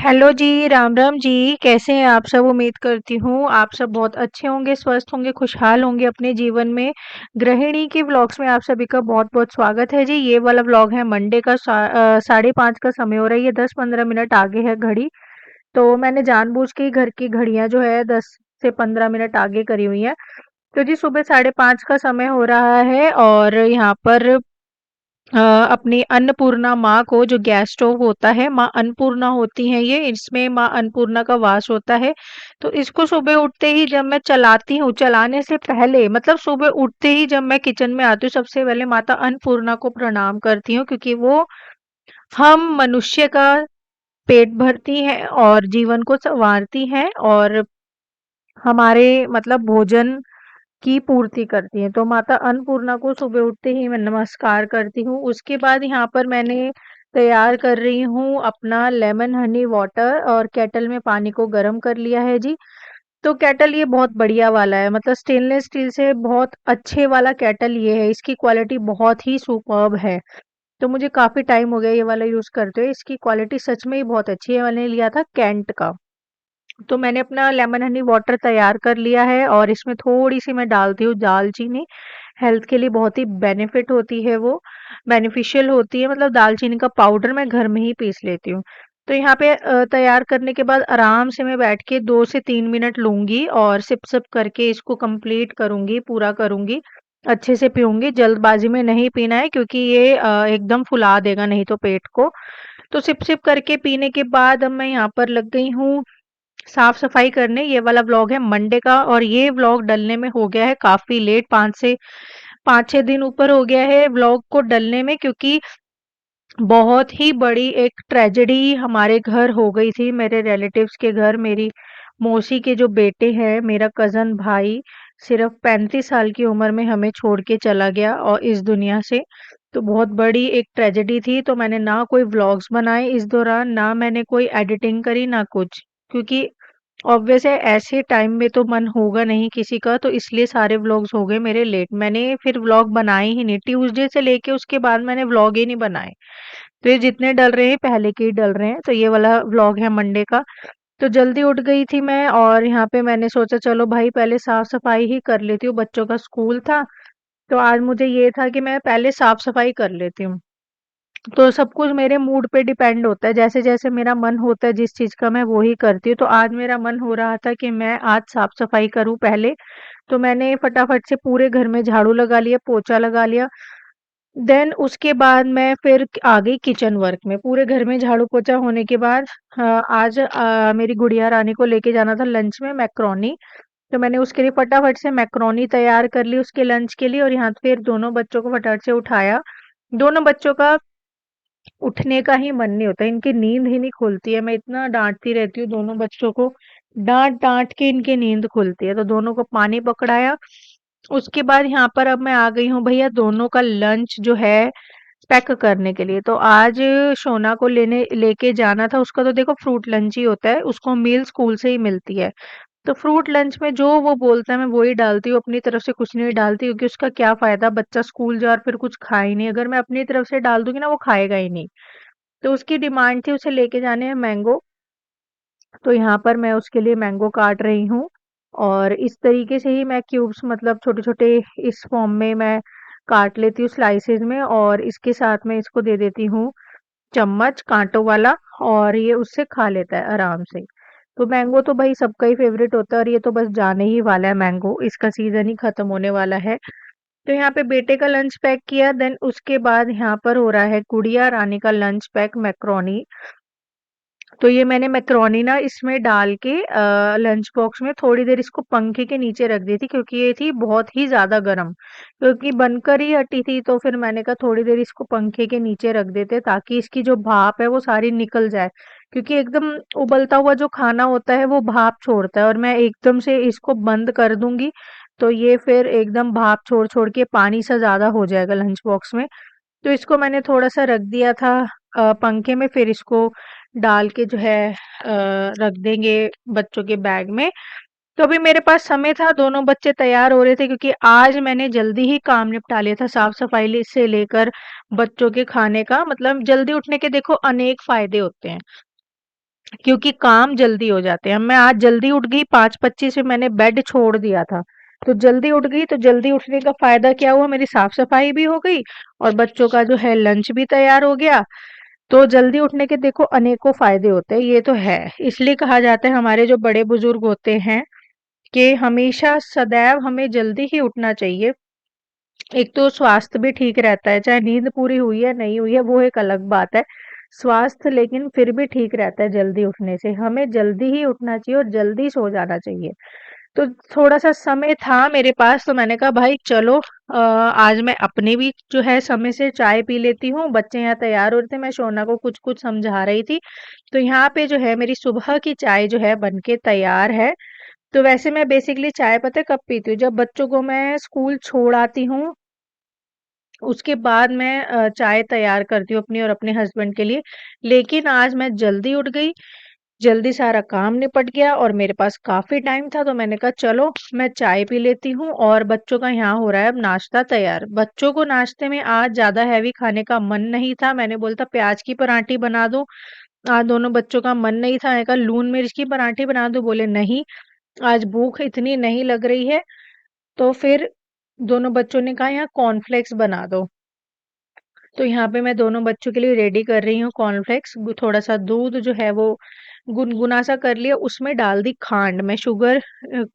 Hello जी, राम राम जी। कैसे हैं आप सब? उम्मीद करती हूँ आप सब बहुत अच्छे होंगे, स्वस्थ होंगे, खुशहाल होंगे अपने जीवन में। गृहिणी के व्लॉग्स में आप सभी का बहुत बहुत स्वागत है जी। ये वाला व्लॉग है मंडे का 5:30 का समय हो रहा है। ये 10-15 मिनट आगे है घड़ी। तो मैंने जानबूझ के ही घर की घड़ियां जो है 10 से 15 मिनट आगे करी हुई हैं। तो जी सुबह 5:30 का समय हो रहा है और यहाँ पर अपनी अन्नपूर्णा माँ को, जो गैस स्टोव होता है, माँ अन्नपूर्णा होती हैं ये, इसमें माँ अन्नपूर्णा का वास होता है। तो इसको सुबह उठते ही जब मैं चलाती हूँ, चलाने से पहले मतलब सुबह उठते ही जब मैं किचन में आती हूँ, सबसे पहले माता अन्नपूर्णा को प्रणाम करती हूँ, क्योंकि वो हम मनुष्य का पेट भरती हैं और जीवन को संवारती हैं और हमारे मतलब भोजन की पूर्ति करती हैं। तो माता अन्नपूर्णा को सुबह उठते ही मैं नमस्कार करती हूँ। उसके बाद यहाँ पर मैंने तैयार कर रही हूँ अपना लेमन हनी वाटर और केटल में पानी को गर्म कर लिया है जी। तो केटल ये बहुत बढ़िया वाला है, मतलब स्टेनलेस स्टील से बहुत अच्छे वाला केटल ये है। इसकी क्वालिटी बहुत ही सुपर्ब है। तो मुझे काफी टाइम हो गया ये वाला यूज करते हुए। इसकी क्वालिटी सच में ही बहुत अच्छी है। मैंने लिया था कैंट का। तो मैंने अपना लेमन हनी वाटर तैयार कर लिया है और इसमें थोड़ी-सी मैं डालती हूँ दालचीनी। हेल्थ के लिए बहुत ही बेनिफिट होती है वो, बेनिफिशियल होती है। मतलब दालचीनी का पाउडर मैं घर में ही पीस लेती हूँ। तो यहाँ पे तैयार करने के बाद आराम से मैं बैठ के 2 से 3 मिनट लूँगी और सिप-सिप करके इसको कंप्लीट करूँगी, पूरा करूँगी। अच्छे से पीऊँगी, जल्दबाज़ी में नहीं पीना है क्योंकि ये एकदम फुला देगा नहीं तो पेट को। तो सिप-सिप करके पीने के बाद अब मैं यहाँ पर लग गई हूँ साफ सफाई करने। ये वाला व्लॉग है मंडे का और ये व्लॉग डलने में हो गया है काफी लेट, 5 से 6 दिन ऊपर हो गया है व्लॉग को डलने में, क्योंकि बहुत ही बड़ी एक ट्रेजेडी हमारे घर हो गई थी, मेरे रिलेटिव्स के घर। मेरी मौसी के जो बेटे हैं, मेरा कजन भाई सिर्फ 35 साल की उम्र में हमें छोड़ के चला गया और इस दुनिया से। तो बहुत बड़ी एक ट्रेजेडी थी। तो मैंने ना कोई व्लॉग्स बनाए इस दौरान, ना मैंने कोई एडिटिंग करी, ना कुछ, क्योंकि ऑब्वियस है ऐसे टाइम में तो मन होगा नहीं किसी का। तो इसलिए सारे व्लॉग्स हो गए मेरे लेट। मैंने फिर व्लॉग बनाए ही नहीं ट्यूसडे से लेके, उसके बाद मैंने व्लॉग ही नहीं बनाए। तो ये जितने डल रहे हैं पहले के ही डल रहे हैं। तो ये वाला व्लॉग है मंडे का। तो जल्दी उठ गई थी मैं और यहाँ पे मैंने सोचा चलो भाई पहले साफ सफाई ही कर लेती हूँ, बच्चों का स्कूल था। तो आज मुझे ये था कि मैं पहले साफ सफाई कर लेती हूँ। तो सब कुछ मेरे मूड पे डिपेंड होता है, जैसे जैसे मेरा मन होता है जिस चीज का मैं वो ही करती हूँ। तो आज मेरा मन हो रहा था कि मैं आज साफ सफाई करूँ पहले। तो मैंने फटाफट से पूरे घर में झाड़ू लगा लिया, पोछा लगा लिया। देन उसके बाद मैं फिर आ गई किचन वर्क में। पूरे घर में झाड़ू पोछा होने के बाद आज मेरी गुड़िया रानी को लेके जाना था लंच में मैक्रोनी। तो मैंने उसके लिए फटाफट से मैक्रोनी तैयार कर ली उसके लंच के लिए, और यहाँ फिर दोनों बच्चों को फटाफट से उठाया। दोनों बच्चों का उठने का ही मन नहीं होता, इनकी नींद ही नहीं खुलती है। मैं इतना डांटती रहती हूँ दोनों बच्चों को, डांट डांट के इनकी नींद खुलती है। तो दोनों को पानी पकड़ाया। उसके बाद यहाँ पर अब मैं आ गई हूँ भैया दोनों का लंच जो है पैक करने के लिए। तो आज शोना को लेने लेके जाना था। उसका तो देखो फ्रूट लंच ही होता है, उसको मील स्कूल से ही मिलती है। तो फ्रूट लंच में जो वो बोलता है मैं वो ही डालती हूँ, अपनी तरफ से कुछ नहीं डालती, क्योंकि उसका क्या फायदा, बच्चा स्कूल जा और फिर कुछ खाए ही नहीं। अगर मैं अपनी तरफ से डाल दूंगी ना वो खाएगा ही नहीं। तो उसकी डिमांड थी उसे लेके जाने हैं मैंगो। तो यहाँ पर मैं उसके लिए मैंगो काट रही हूँ और इस तरीके से ही मैं क्यूब्स, मतलब छोटे छोटे इस फॉर्म में मैं काट लेती हूँ स्लाइसेस में, और इसके साथ में इसको दे देती हूँ चम्मच कांटों वाला, और ये उससे खा लेता है आराम से। तो मैंगो तो भाई सबका ही फेवरेट होता है और ये तो बस जाने ही वाला है, मैंगो इसका सीजन ही खत्म होने वाला है। तो यहाँ पे बेटे का लंच पैक किया। देन उसके बाद यहाँ पर हो रहा है गुड़िया रानी का लंच पैक, मैक्रोनी। तो ये मैंने मैक्रोनी ना इसमें डाल के लंच बॉक्स में थोड़ी देर इसको पंखे के नीचे रख दी थी, क्योंकि ये थी बहुत ही ज्यादा गर्म, क्योंकि बनकर ही हटी थी। तो फिर मैंने कहा थोड़ी देर इसको पंखे के नीचे रख देते ताकि इसकी जो भाप है वो सारी निकल जाए, क्योंकि एकदम उबलता हुआ जो खाना होता है वो भाप छोड़ता है, और मैं एकदम से इसको बंद कर दूंगी तो ये फिर एकदम भाप छोड़ छोड़ के पानी सा ज्यादा हो जाएगा लंच बॉक्स में। तो इसको मैंने थोड़ा-सा रख दिया था पंखे में, फिर इसको डाल के जो है रख देंगे बच्चों के बैग में। तो अभी मेरे पास समय था, दोनों बच्चे तैयार हो रहे थे, क्योंकि आज मैंने जल्दी ही काम निपटा लिया था, साफ-सफाई से लेकर बच्चों के खाने का। मतलब जल्दी उठने के देखो अनेक फ़ायदे होते हैं। क्योंकि काम जल्दी हो जाते हैं। मैं आज जल्दी उठ गई, 5:25 पे मैंने बेड छोड़ दिया था। तो जल्दी उठ गई, तो जल्दी उठने का फ़ायदा क्या हुआ, मेरी साफ-सफाई भी हो गई और बच्चों का जो है लंच भी तैयार हो गया। तो जल्दी उठने के देखो अनेकों फ़ायदे होते हैं, ये तो है। इसलिए कहा जाता है हमारे जो बड़े-बुज़ुर्ग होते हैं कि हमेशा सदैव हमें जल्दी ही उठना चाहिए। एक तो स्वास्थ्य भी ठीक रहता है, चाहे नींद पूरी हुई है नहीं हुई है वो एक अलग बात है। स्वास्थ्य लेकिन फिर भी ठीक रहता है जल्दी उठने से। हमें जल्दी ही उठना चाहिए और जल्दी सो जाना चाहिए। तो थोड़ा-सा समय था मेरे पास, तो मैंने कहा भाई चलो आज मैं अपने भी जो है समय से चाय पी लेती हूँ। बच्चे यहाँ तैयार हो रहे थे, मैं शोना को कुछ-कुछ समझा रही थी। तो यहाँ पे जो है मेरी सुबह की चाय जो है बन के तैयार है। तो वैसे मैं बेसिकली चाय पता है कब पीती हूँ? जब बच्चों को मैं स्कूल छोड़ आती हूँ, उसके बाद मैं चाय तैयार करती हूँ अपनी और अपने हस्बैंड के लिए। लेकिन आज मैं जल्दी उठ गई, जल्दी सारा काम निपट गया और मेरे पास काफ़ी टाइम था, तो मैंने कहा चलो मैं चाय पी लेती हूँ और बच्चों का यहाँ हो रहा है अब नाश्ता तैयार। बच्चों को नाश्ते में आज ज़्यादा हेवी खाने का मन नहीं था, मैंने बोला था प्याज की पराठे बना दो। आज दोनों बच्चों का मन नहीं था, मैंने कहा लून मिर्च की पराठे बना दो, बोले नहीं, आज भूख इतनी नहीं लग रही है। तो फिर दोनों बच्चों ने कहा यहाँ कॉर्नफ्लेक्स बना दो। तो यहाँ पे मैं दोनों बच्चों के लिए रेडी कर रही हूँ कॉर्नफ्लेक्स। थोड़ा-सा दूध जो है वो गुनगुना सा कर लिया, उसमें डाल दी खांड। मैं शुगर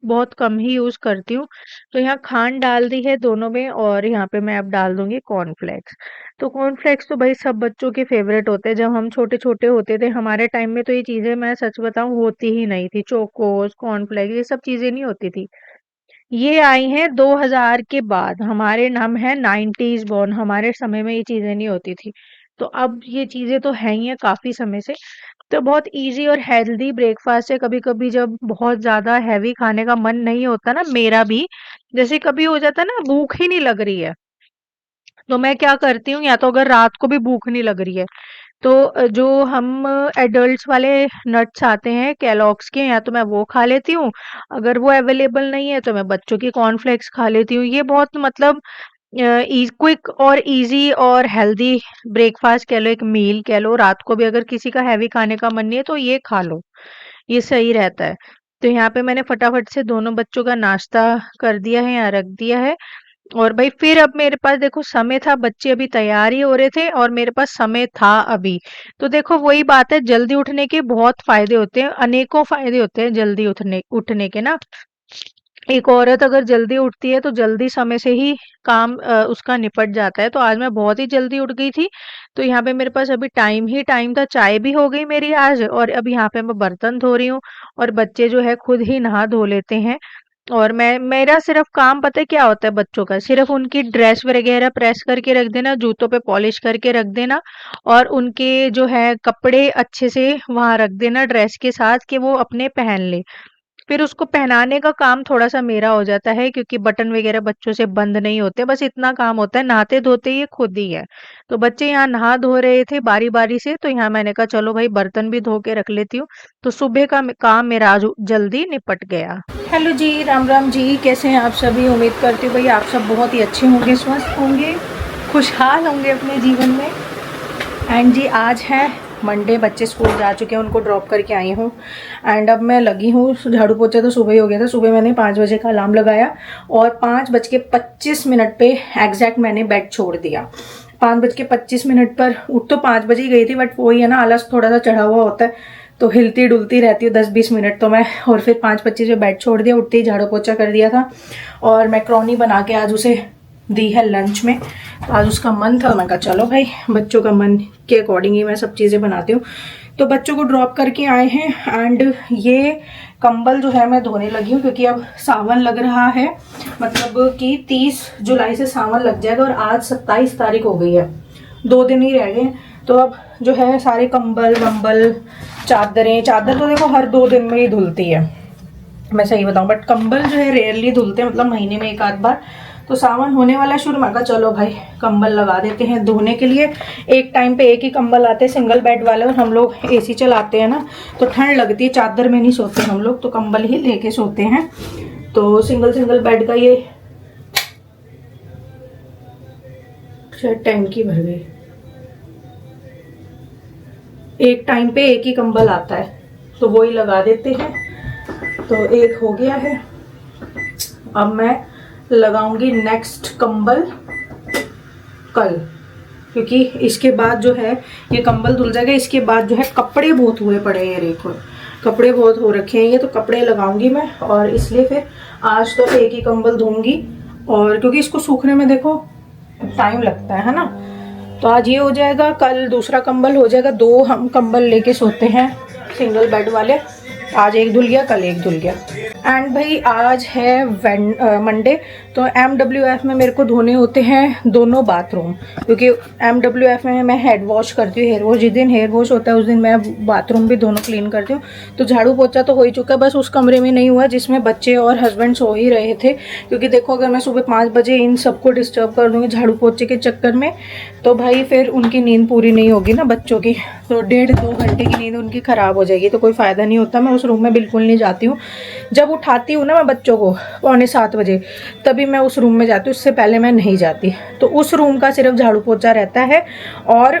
बहुत कम ही यूज़ करती हूँ। तो यहाँ खांड डाल दी है दोनों में और यहाँ पे मैं अब डाल दूँगी कॉर्नफ्लेक्स। तो कॉर्नफ्लेक्स तो भई सब बच्चों के फ़ेवरेट होते हैं। जब हम छोटे-छोटे होते थे, हमारे टाइम में तो ये चीज़ें मैं सच बताऊँ होती ही नहीं थी। चोकोस, कॉर्नफ्लेक्स ये सब चीज़ें नहीं होती थी। ये आई हैं 2000 के बाद, हमारे हम हैं 90s बॉर्न, हमारे समय में ये चीज़ें नहीं होती थी। तो अब ये चीज़ें तो हैं ही हैं काफ़ी समय से। तो बहुत ईज़ी और हेल्दी ब्रेकफ़ास्ट है, कभी-कभी जब बहुत ज़्यादा हेवी खाने का मन नहीं होता ना, मेरा भी, जैसे कभी हो जाता है ना भूख ही नहीं लग रही है, तो मैं क्या करती हूँ या तो अगर रात को भी भूख नहीं लग रही है, तो जो हम एडल्ट्स वाले नट्स आते हैं केलॉग्स के, या तो मैं वो खा लेती हूँ, अगर वो अवेलेबल नहीं है तो मैं बच्चों की कॉर्नफ्लेक्स खा लेती हूँ। ये बहुत मतलब क्विक और ईज़ी और हेल्दी ब्रेकफ़ास्ट कह लो, एक मील कह लो, रात को भी अगर किसी का हेवी खाने का मन नहीं है तो ये खा लो, ये सही रहता है। तो यहाँ पे मैंने फटाफट से दोनों बच्चों का नाश्ता कर दिया है, यहाँ रख दिया है और भई फिर अब मेरे पास देखो समय था, बच्चे अभी तैयार ही हो रहे थे और मेरे पास समय था अभी। तो देखो वही बात है, जल्दी उठने के बहुत फ़ायदे होते हैं, अनेकों फ़ायदे होते हैं जल्दी उठने उठने के ना। एक औरत अगर जल्दी उठती है तो जल्दी समय से ही काम उसका निपट जाता है। तो आज मैं बहुत ही जल्दी उठ गई थी। तो यहाँ पे मेरे पास अभी टाइम ही टाइम था, चाय भी हो गई मेरी आज और अब यहाँ पे मैं बर्तन धो रही हूँ और बच्चे जो है खुद ही नहा धो लेते हैं। और मैं मेरा सिर्फ काम पता है क्या होता है बच्चों का, सिर्फ उनकी ड्रेस वगैरह प्रेस करके रख देना, जूतों पे पॉलिश करके रख देना और उनके जो है कपड़े अच्छे से वहाँ रख देना ड्रेस के साथ कि वो अपने पहन ले। फिर उसको पहनाने का काम थोड़ा-सा मेरा हो जाता है क्योंकि बटन वगैरह बच्चों से बंद नहीं होते, बस इतना काम होता है, नहाते-धोते ये खुद ही है। तो बच्चे यहाँ नहा धो रहे थे बारी-बारी से, तो यहाँ मैंने कहा चलो भाई बर्तन भी धो के रख लेती हूँ, तो सुबह का काम मेरा आज जल्दी निपट गया। हेलो जी, राम-राम जी, कैसे हैं आप सभी? उम्मीद करती हूँ भई आप सब बहुत ही अच्छे होंगे, स्वस्थ होंगे, खुशहाल होंगे अपने जीवन में। एंड जी आज है मंडे, बच्चे स्कूल जा चुके हैं, उनको ड्रॉप करके आई हूँ एंड अब मैं लगी हूँ झाड़ू पोछा। तो सुबह ही हो गया था, सुबह मैंने 5 बजे का अलार्म लगाया और 5:25 पे एग्जैक्ट मैंने बेड छोड़ दिया। 5:25 पर उठ तो 5 बजे ही गई थी, बट वही है ना, आलस थोड़ा सा चढ़ा हुआ होता है तो हिलती डुलती रहती हूँ 10-20 मिनट तो मैं, और फिर 5:25 पे बेड छोड़ दिया, उठते ही झाड़ू पोछा कर दिया था और मैक्रोनी बना के आज उसे दी है लंच में। तो आज उसका मन था, मैं कहा चलो भाई बच्चों का मन के अकॉर्डिंग ही मैं सब चीज़ें बनाती हूँ। तो बच्चों को ड्रॉप करके आए हैं एंड ये कंबल जो है मैं धोने लगी हूँ क्योंकि अब सावन लग रहा है, मतलब कि 30 जुलाई से सावन लग जाएगा और आज 27 तारीख हो गई है, 2 दिन ही रह गए हैं। तो अब जो है सारे कंबल वंबल चादर तो देखो हर 2 दिन में ही धुलती है, मैं सही बताऊं, बट कंबल जो है रेयरली धुलते हैं, मतलब महीने में एक आध बार। तो सावन होने वाला शुरू, मैं कहा चलो भाई कंबल लगा देते हैं धोने के लिए। एक टाइम पे एक ही कंबल आते हैं सिंगल बेड वाले, और हम लोग एसी चलाते हैं ना तो ठंड लगती है, चादर में नहीं सोते हम लोग, तो कंबल ही लेके सोते हैं। तो सिंगल बेड का ये शायद टैंकी भर गई, एक टाइम पे एक ही कंबल आता है तो वो ही लगा देते हैं। तो एक हो गया है। अब मैं लगाऊंगी नेक्स्ट कंबल कल, क्योंकि इसके बाद जो है ये कंबल धुल जाएगा। इसके बाद जो है कपड़े बहुत हुए पड़े हैं, देखो कपड़े बहुत हो रखे हैं ये, तो कपड़े लगाऊंगी मैं। और इसलिए फिर आज तो एक ही कंबल धोऊंगी, और क्योंकि इसको सूखने में देखो टाइम लगता है ना। तो आज ये हो जाएगा, कल दूसरा कंबल हो जाएगा। 2 हम कंबल लेके सोते हैं सिंगल बेड वाले। आज एक धुल गया, कल एक धुल गया। एंड भाई आज है मंडे, तो MWF में मेरे को धोने होते हैं दोनों बाथरूम, क्योंकि MWF में मैं हेड वॉश करती हूँ, हेयर वॉश। जिस दिन हेयर वॉश होता है उस दिन मैं बाथरूम भी दोनों क्लीन करती हूँ। तो झाड़ू पोछा तो हो ही चुका है, बस उस कमरे में नहीं हुआ जिसमें बच्चे और हस्बैंड सो ही रहे थे। क्योंकि देखो अगर मैं सुबह 5 बजे इन सबको डिस्टर्ब कर दूँगी झाड़ू पोछे के चक्कर में, तो भाई फिर उनकी नींद पूरी नहीं होगी ना बच्चों की, तो 1.5-2 घंटे की नींद उनकी ख़राब हो जाएगी, तो कोई फ़ायदा नहीं होता। मैं उस रूम में बिल्कुल नहीं जाती हूँ। जब उठाती हूँ ना मैं बच्चों को 6:45 बजे, तभी मैं उस रूम में जाती हूँ, उससे पहले मैं नहीं जाती। तो उस रूम का सिर्फ झाड़ू पोछा रहता है और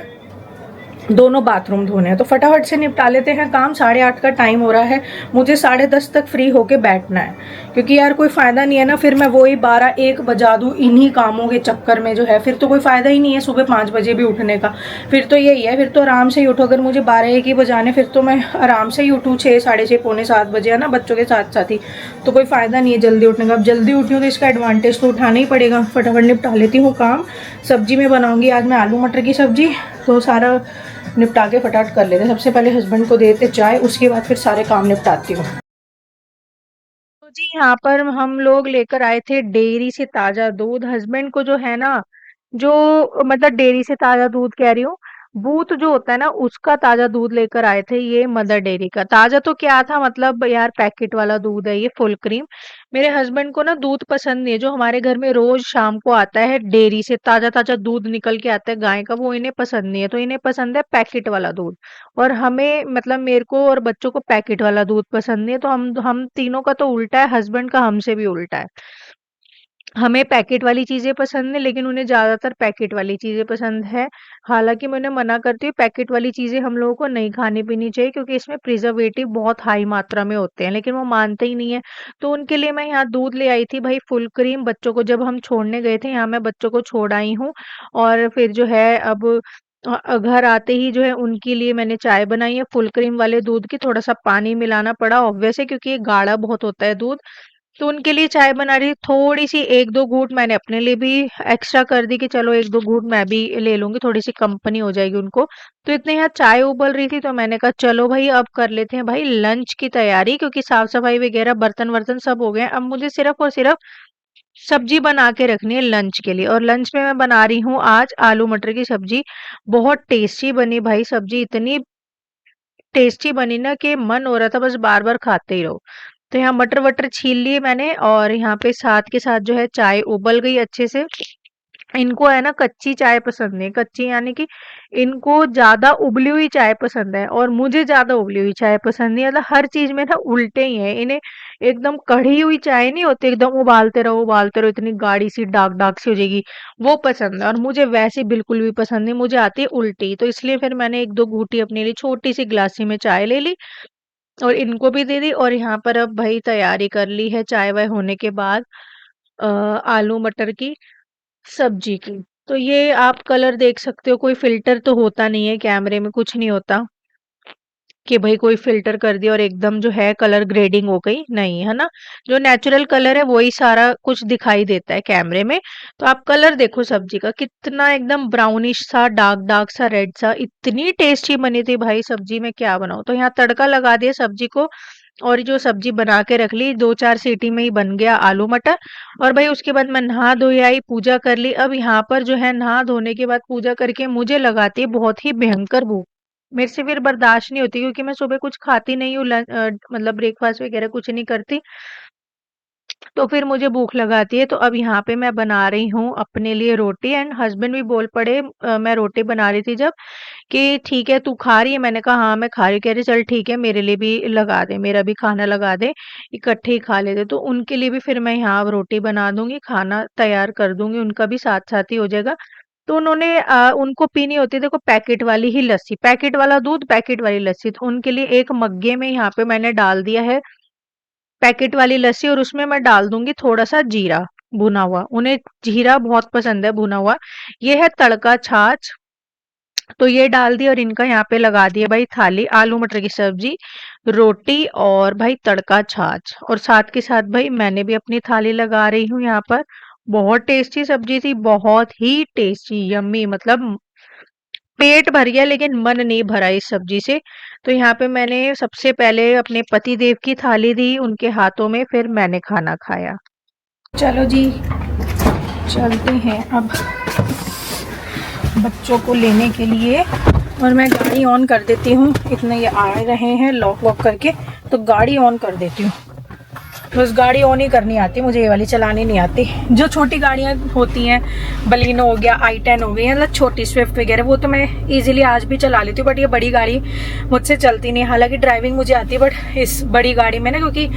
दोनों बाथरूम धोने हैं। तो फटाफट से निपटा लेते हैं काम। 8:30 का टाइम हो रहा है, मुझे 10:30 तक फ्री होके बैठना है, क्योंकि यार कोई फ़ायदा नहीं है ना फिर मैं वही 12-1 बजा दूँ इन्हीं कामों के चक्कर में, जो है फिर तो कोई फ़ायदा ही नहीं है सुबह 5 बजे भी उठने का। फिर तो यही है, फिर तो आराम से ही उठो। अगर मुझे 12-1 ही बजाने, फिर तो मैं आराम से ही उठूँ 6, 6:30, पौने 7 बजे, है ना, बच्चों के साथ साथ ही। तो कोई फ़ायदा नहीं है जल्दी उठने का। अब जल्दी उठी हूँ तो इसका एडवांटेज तो उठाना ही पड़ेगा। फटाफट निपटा लेती हूँ काम। सब्जी में बनाऊँगी आज मैं आलू मटर की सब्जी, तो सारा निपटा के फटाफट कर लेते हैं। सबसे पहले हस्बैंड को देते चाय, उसके बाद फिर सारे काम निपटाती हूँ। तो जी यहाँ पर हम लोग लेकर आए थे डेयरी से ताज़ा दूध। हस्बैंड को जो है ना, जो मतलब डेयरी से ताज़ा दूध कह रही हूँ, बूथ जो होता है ना उसका ताज़ा दूध लेकर आए थे, ये मदर डेयरी का। ताज़ा तो क्या था, मतलब यार पैकेट वाला दूध है ये, फुल क्रीम। मेरे हस्बैंड को ना दूध पसंद नहीं है, जो हमारे घर में रोज शाम को आता है डेयरी से ताज़ा ताज़ा दूध निकल के आता है गाय का, वो इन्हें पसंद नहीं है। तो इन्हें पसंद है पैकेट वाला दूध, और हमें मतलब मेरे को और बच्चों को पैकेट वाला दूध पसंद नहीं है। तो हम तीनों का तो उल्टा है, हस्बैंड का हमसे भी उल्टा है। हमें पैकेट वाली चीज़ें पसंद है, लेकिन उन्हें ज़्यादातर पैकेट वाली चीज़ें पसंद है। हालाँकि मैं उन्हें मना करती हूँ पैकेट वाली चीज़ें हम लोगों को नहीं खानी-पीनी चाहिए, क्योंकि इसमें प्रिज़र्वेटिव बहुत हाई मात्रा में होते हैं, लेकिन वो मानते ही नहीं है। तो उनके लिए मैं यहाँ दूध ले आई थी भाई फुल क्रीम। बच्चों को जब हम छोड़ने गए थे, यहाँ मैं बच्चों को छोड़ आई हूँ, और फिर जो है अब घर आते ही जो है उनके लिए मैंने चाय बनाई है फुल क्रीम वाले दूध की। थोड़ा-सा पानी मिलाना पड़ा ऑब्वियस है, क्योंकि ये गाढ़ा बहुत होता है दूध। तो उनके लिए चाय बना रही थी, थोड़ी-सी 1-2 घूँट मैंने अपने लिए भी एक्स्ट्रा कर दी कि चलो 1-2 घूँट मैं भी ले लूँगी, थोड़ी-सी कंपनी हो जाएगी उनको। तो इतने यहाँ चाय उबल रही थी, तो मैंने कहा चलो भई अब कर लेते हैं भाई लंच की तैयारी, क्योंकि साफ-सफाई वगैरह बर्तन-वर्तन सब हो गए हैं। अब मुझे सिर्फ़ और सिर्फ़ सब्ज़ी बना के रखनी है लंच के लिए, और लंच में मैं बना रही हूँ आज आलू मटर की सब्ज़ी। बहुत टेस्टी बनी भाई सब्ज़ी, इतनी टेस्टी बनी ना कि मन हो रहा था बस बार-बार खाते ही रहो। तो यहाँ मटर-वटर छील लिए मैंने, और यहाँ पे साथ के साथ जो है चाय उबल गई अच्छे से। इनको है ना कच्ची चाय पसंद नहीं, कच्ची यानी कि इनको ज़्यादा उबली हुई चाय पसंद है, और मुझे ज़्यादा उबली हुई चाय पसंद नहीं है। मतलब हर चीज़ में ना उल्टे ही हैं। इन्हें एकदम कढ़ी हुई चाय नहीं होती, एकदम उबालते रहो, इतनी गाढ़ी-सी डार्क-डार्क सी हो जाएगी, वो पसंद है। और मुझे वैसे बिल्कुल भी पसंद नहीं, मुझे आती है उल्टी। तो इसलिए फिर मैंने 1-2 घूँटी अपने लिए छोटी-सी ग्लासी में चाय ले ली, और इनको भी दे दी। और यहाँ पर अब भाई तैयारी कर ली है चाय-वाय होने के बाद आलू मटर की सब्जी की। तो ये आप कलर देख सकते हो, कोई फ़िल्टर तो होता नहीं है कैमरे में, कुछ नहीं होता कि भई कोई फ़िल्टर कर दिया और एकदम जो है कलर ग्रेडिंग हो गई, नहीं, है ना? जो नेचुरल कलर है वही सारा कुछ दिखाई देता है कैमरे में। तो आप कलर देखो सब्जी का, कितना एकदम ब्राउनिश सा, डार्क-डार्क सा, रेड सा, इतनी टेस्टी बनी थी भाई सब्जी, मैं क्या बनाऊँ? तो यहाँ तड़का लगा दिया सब्जी को, और जो सब्जी बना के रख ली, 2-4 सीटी में ही बन गया आलू मटर। और भाई उसके बाद मैं नहा धोई आई, पूजा कर ली। अब यहाँ पर जो है नहा धोने के बाद पूजा करके मुझे लगाती है बहुत ही भयंकर भूख। मेरे से फिर बर्दाश्त नहीं होती, क्योंकि मैं सुबह कुछ खाती नहीं हूँ, मतलब ब्रेकफास्ट वगैरह कुछ नहीं करती। तो फिर मुझे भूख लगाती है। तो अब यहाँ पे मैं बना रही हूँ अपने लिए रोटी, एंड हस्बैंड भी बोल पड़े मैं रोटी बना रही थी जब, कि ठीक है तू खा रही है? मैंने कहा हाँ मैं खा रही हूँ। कह रहे चल ठीक है मेरे लिए भी लगा दे, मेरा भी खाना लगा दे, इकट्ठे ही खा लेते। तो उनके लिए भी फिर मैं यहाँ अब रोटी बना दूंगी, खाना तैयार कर दूंगी, उनका भी साथ साथ ही हो जाएगा। तो उन्होंने उनको पीनी होती है देखो पैकेट वाली ही लस्सी, पैकेट वाला दूध, पैकेट वाली लस्सी। तो उनके लिए एक मग्गे में यहाँ पे मैंने डाल दिया है पैकेट वाली लस्सी और उसमें मैं डाल दूँगी थोड़ा-सा जीरा भुना हुआ। उन्हें जीरा बहुत पसंद है भुना हुआ। ये है तड़का छाछ, तो ये डाल दिया और इनका यहाँ पे लगा दिया भाई थाली, आलू मटर की सब्जी, रोटी और भाई तड़का छाछ और साथ के साथ भाई मैंने भी अपनी थाली लगा रही हूँ यहाँ पर। बहुत टेस्टी सब्जी थी, बहुत ही टेस्टी यम्मी, मतलब पेट भर गया लेकिन मन नहीं भरा इस सब्जी से। तो यहाँ पे मैंने सबसे पहले अपने पति देव की थाली दी उनके हाथों में, फिर मैंने खाना खाया। चलो जी चलते हैं अब बच्चों को लेने के लिए और मैं गाड़ी ऑन कर देती हूँ। इतने ये आ रहे हैं लॉक वॉक करके, तो गाड़ी ऑन कर देती हूँ। बस गाड़ी ऑन ही करनी आती, मुझे ये वाली चलानी नहीं आती। जो छोटी गाड़ियाँ होती हैं, बलिनो हो गया, i10 हो गई, मतलब छोटी स्विफ्ट वगैरह, वो तो मैं इजीली आज भी चला लेती हूँ, बट ये बड़ी गाड़ी मुझसे चलती नहीं। हालांकि ड्राइविंग मुझे आती है, बट इस बड़ी गाड़ी में ना, क्योंकि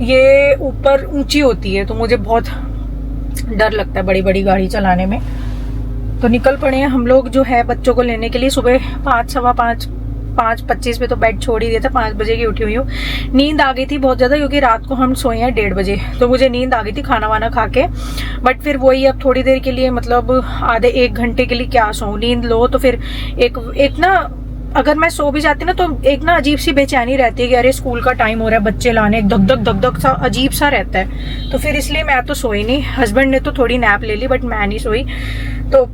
ये ऊपर ऊंची होती है तो मुझे बहुत डर लगता है बड़ी बड़ी गाड़ी चलाने में। तो निकल पड़े हैं हम लोग जो है बच्चों को लेने के लिए। सुबह 5, सवा 5:25 पे तो बेड छोड़ ही दिया था, 5 बजे की उठी हुई हूँ। नींद आ गई थी बहुत ज़्यादा, क्योंकि रात को हम सोए हैं 1:30 बजे, तो मुझे नींद आ गई थी खाना वाना खा के। बट फिर वही अब थोड़ी देर के लिए, मतलब आधे 1 घंटे के लिए क्या सोऊं, नींद लो तो फिर एक ना, अगर मैं सो भी जाती ना तो एक ना अजीब सी बेचैनी रहती है कि अरे स्कूल का टाइम हो रहा है, बच्चे लाने, एक धक धक सा अजीब सा रहता है। तो फिर इसलिए मैं तो सोई नहीं। हस्बैंड ने तो थोड़ी नैप ले ली, बट मैं नहीं सोई। तो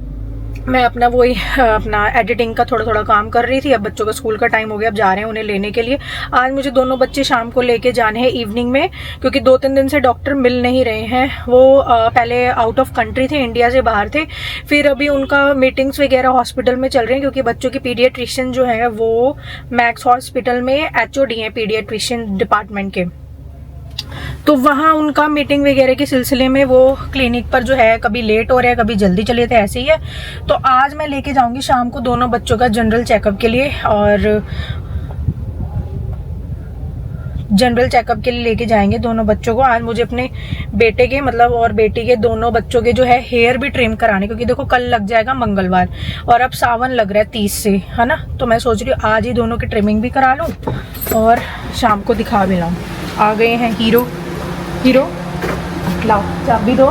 मैं अपना वही अपना एडिटिंग का थोड़ा थोड़ा काम कर रही थी। अब बच्चों का स्कूल का टाइम हो गया, अब जा रहे हैं उन्हें लेने के लिए। आज मुझे दोनों बच्चे शाम को लेके जाने हैं इवनिंग में, क्योंकि 2-3 दिन से डॉक्टर मिल नहीं रहे हैं। वो पहले आउट ऑफ कंट्री थे, इंडिया से बाहर थे। फिर अभी उनका मीटिंग्स वगैरह हॉस्पिटल में चल रहे हैं, क्योंकि बच्चों की पीडियाट्रिशियन जो है वो मैक्स हॉस्पिटल में HOD है पीडियाट्रिशियन डिपार्टमेंट के। तो वहाँ उनका मीटिंग वगैरह के सिलसिले में वो क्लिनिक पर जो है कभी लेट हो रहा है, कभी जल्दी चले थे, ऐसे ही है। तो आज मैं लेके जाऊंगी शाम को दोनों बच्चों का जनरल चेकअप के लिए, और जनरल चेकअप के लिए लेके जाएंगे दोनों बच्चों को। आज मुझे अपने बेटे के मतलब और बेटी के दोनों बच्चों के जो है हेयर भी ट्रिम कराने, क्योंकि देखो कल लग जाएगा मंगलवार और अब सावन लग रहा है 30 से, है ना। तो मैं सोच रही हूँ आज ही दोनों की ट्रिमिंग भी करा लूँ और शाम को दिखा भी लाऊँ। आ गए हैं हीरो लाओ चाबी दो।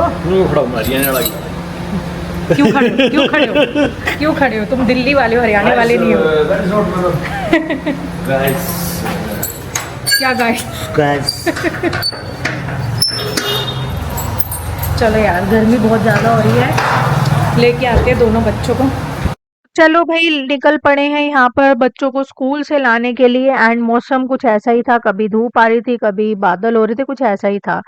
क्यों खड़े हो तुम? दिल्ली वाले हो, हरियाणा वाले नहीं हो। क्या गाइस चलो यार, गर्मी बहुत ज्यादा हो रही है, लेके आते हैं दोनों बच्चों को। चलो भाई निकल पड़े हैं यहाँ पर बच्चों को स्कूल से लाने के लिए। एंड मौसम कुछ ऐसा ही था, कभी धूप आ रही थी, कभी बादल हो रहे थे, कुछ ऐसा ही था।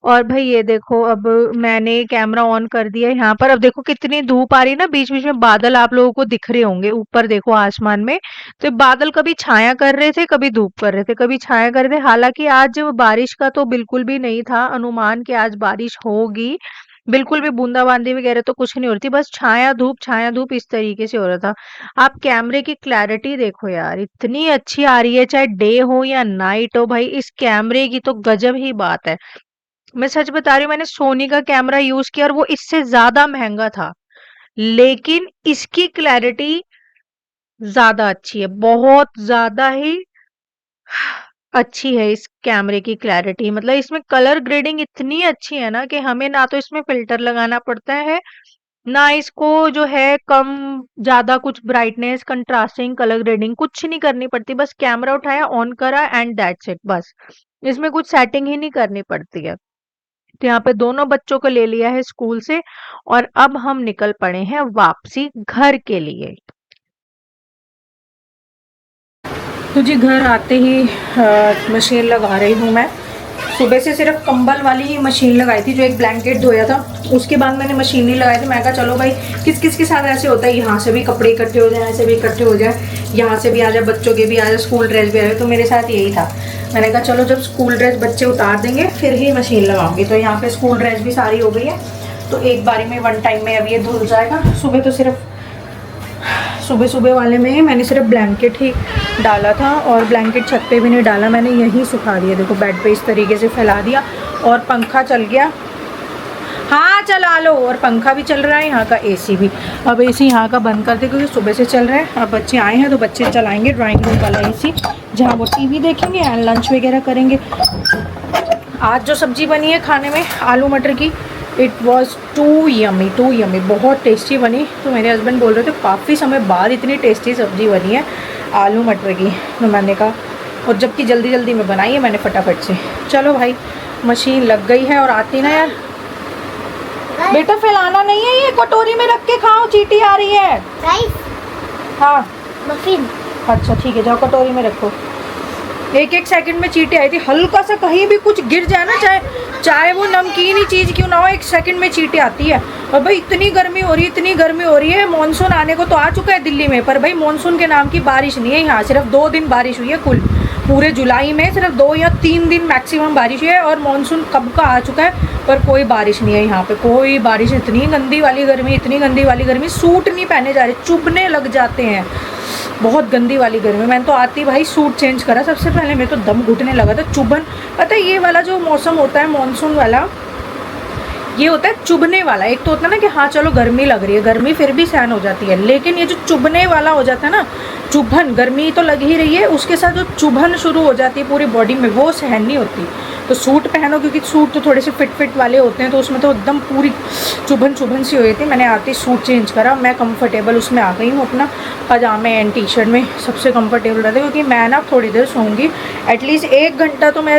और भाई ये देखो, अब मैंने कैमरा ऑन कर दिया यहाँ पर। अब देखो कितनी धूप आ रही है ना, बीच बीच में बादल आप लोगों को दिख रहे होंगे ऊपर, देखो आसमान में। तो बादल कभी छाया कर रहे थे, कभी धूप कर रहे थे, कभी छाया कर रहे थे। हालांकि आज बारिश का तो बिल्कुल भी नहीं था अनुमान कि आज बारिश होगी, बिल्कुल भी बूंदाबांदी वगैरह तो कुछ नहीं हो रही थी, बस छाया धूप इस तरीके से हो रहा था। आप कैमरे की क्लैरिटी देखो यार, इतनी अच्छी आ रही है, चाहे डे हो या नाइट हो, भाई इस कैमरे की तो गजब ही बात है। मैं सच बता रही हूँ, मैंने सोनी का कैमरा यूज किया और वो इससे ज्यादा महंगा था, लेकिन इसकी क्लैरिटी ज्यादा अच्छी है, बहुत ज्यादा ही अच्छी है इस कैमरे की क्लैरिटी। मतलब इसमें कलर ग्रेडिंग इतनी अच्छी है ना कि हमें ना तो इसमें फिल्टर लगाना पड़ता है, ना इसको जो है कम ज्यादा कुछ ब्राइटनेस, कंट्रास्टिंग, कलर ग्रेडिंग कुछ नहीं करनी पड़ती। बस कैमरा उठाया, ऑन करा एंड दैट्स इट, बस इसमें कुछ सेटिंग ही नहीं करनी पड़ती है। तो यहाँ पे दोनों बच्चों को ले लिया है स्कूल से और अब हम निकल पड़े हैं वापसी घर के लिए। तो जी घर आते ही मशीन लगा रही हूँ मैं। सुबह से सिर्फ कंबल वाली ही मशीन लगाई थी, जो एक ब्लैंकेट धोया था उसके बाद मैंने मशीन नहीं लगाई थी। मैं कहा चलो भाई किस किस के साथ ऐसे होता है, यहाँ से भी कपड़े इकट्ठे हो जाए, ऐसे भी इकट्ठे हो जाए, यहाँ से भी आ जाए, बच्चों के भी आ जाए, स्कूल ड्रेस भी आ जाए। तो मेरे साथ यही था, मैंने कहा चलो जब स्कूल ड्रेस बच्चे उतार देंगे फिर ही मशीन लगाऊंगी। तो यहाँ पे स्कूल ड्रेस भी सारी हो गई है, तो एक बारी में वन टाइम में अब ये धुल जाएगा। सुबह तो सिर्फ सुबह वाले में मैंने सिर्फ ब्लैंकेट ही डाला था और ब्लैंकेट छत पे भी नहीं डाला, मैंने यहीं सुखा दिया। देखो बेड पे इस तरीके से फैला दिया और पंखा चल गया। हाँ चला लो। और पंखा भी चल रहा है, यहाँ का एसी भी। अब एसी यहाँ का बंद कर दे क्योंकि सुबह से चल रहा है। अब बच्चे आए हैं तो बच्चे चलाएंगे ड्राइंग रूम वाला एसी, जहाँ वो टीवी देखेंगे एंड लंच वगैरह करेंगे। आज जो सब्जी बनी है खाने में आलू मटर की, इट वॉज टू यमी, बहुत टेस्टी बनी। तो मेरे हस्बैंड बोल रहे थे काफ़ी समय बाद इतनी टेस्टी सब्जी बनी है आलू मटर की। तो मैंने कहा, और जबकि जल्दी जल्दी में बनाई है मैंने फटाफट से। चलो भाई मशीन लग गई है। और आती ना यार बेटा, फैलाना नहीं है, ये कटोरी में रख के खाओ, चींटी आ रही है। हाँ मफिन। अच्छा ठीक है, जाओ कटोरी में रखो। एक एक सेकंड में चींटी आई थी, हल्का सा कहीं भी कुछ गिर जाए ना, चाहे वो नमकीन ही चीज़ क्यों ना हो, एक सेकंड में चींटी आती है। और भाई इतनी गर्मी हो रही है, मानसून आने को तो आ चुका है दिल्ली में, पर भाई मानसून के नाम की बारिश नहीं है यहाँ। सिर्फ 2 दिन बारिश हुई है कुल, पूरे जुलाई में सिर्फ 2 या 3 दिन मैक्सिमम बारिश हुई है। और मानसून कब का आ चुका है, पर कोई बारिश नहीं है यहाँ पे, कोई बारिश। इतनी गंदी वाली गर्मी, सूट नहीं पहने जा रहे, चुभने लग जाते हैं, बहुत गंदी वाली गर्मी। मैंने तो आती भाई सूट चेंज करा सबसे पहले, मेरे तो दम घुटने लगा था, चुभन। पता है ये वाला जो मौसम होता है मानसून वाला, ये होता है चुभने वाला। एक तो होता है ना कि हाँ चलो गर्मी लग रही है, गर्मी फिर भी सहन हो जाती है, लेकिन ये जो चुभने वाला हो जाता है ना, चुभन, गर्मी तो लग ही रही है, उसके साथ जो चुभन शुरू हो जाती है पूरी बॉडी में, वो सहन नहीं होती। तो सूट पहनो, क्योंकि सूट तो थोड़े से फिट वाले होते हैं, तो उसमें तो एकदम पूरी चुभन सी हुई थी। मैंने आते ही सूट चेंज करा, मैं कंफर्टेबल उसमें आ गई हूँ, अपना पजामे एंड टी शर्ट में सबसे कंफर्टेबल रहता है। क्योंकि मैं ना थोड़ी देर सोऊंगी, एटलीस्ट 1 घंटा तो मैं